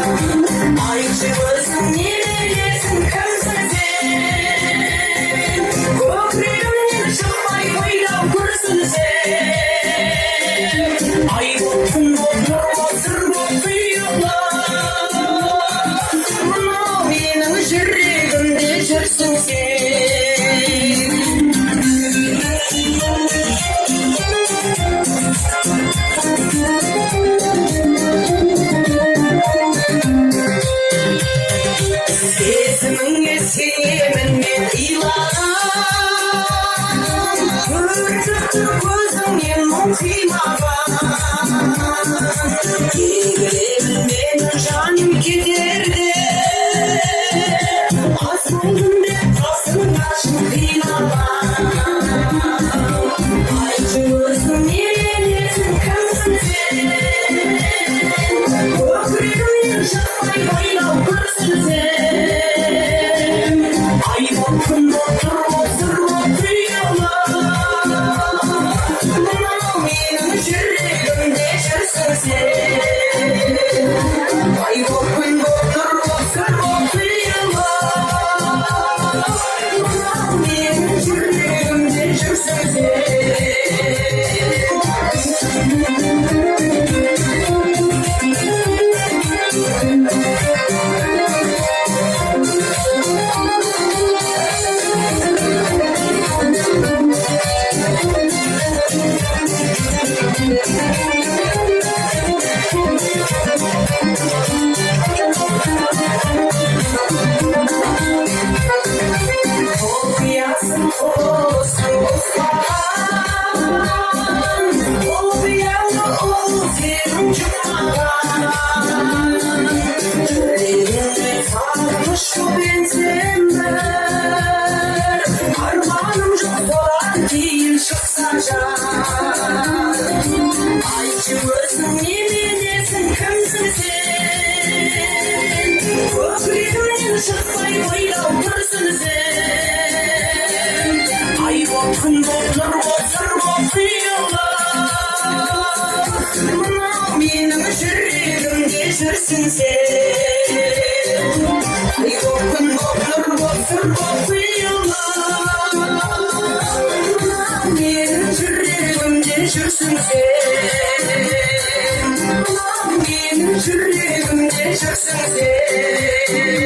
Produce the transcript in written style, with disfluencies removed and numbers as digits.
айтшы өзің не бересің кімсің сен көкірегімнен шықпай ойлау көрсін сен ай боп күн боп нұр боп сыр боп құйылып мынау менің жүрегімде жүрсің сен сезіміңе сенемін мен иланам көріп тұр көзіңнен мұң қимаған егілемін менің жаным кетерде азбаймын деп қасыңда шын қиналған айтшы өзің не бересің кімсің сен көкірегімнен шықпай байлау көрсін сен ай боп күн боп нұр боп сыр боп құйылып мынау менің жүрегімде жүрсің сен ай боп күн боп нұр боп сыр боп құйылып мынау менің жүрегімде жүрсің сен Olmayasın olsun bozkırlan Olmayanı ol senin çıkmadan Yüreğimde sarmış şu benzinler Armağanım çok dolar değil çıksa can Ayçı özün yemindesin kimsin sen Kökürümden çıkmay boylav görsün sen Ay boп күн боп нұр боп сыр боп құйылып мынау менің жүрегімде жүрсің сен ай боп күн боп нұр боп сыр боп құйылып мынау менің жүрегімде жүрсің сен мынау менің жүрегімде жүрсің сен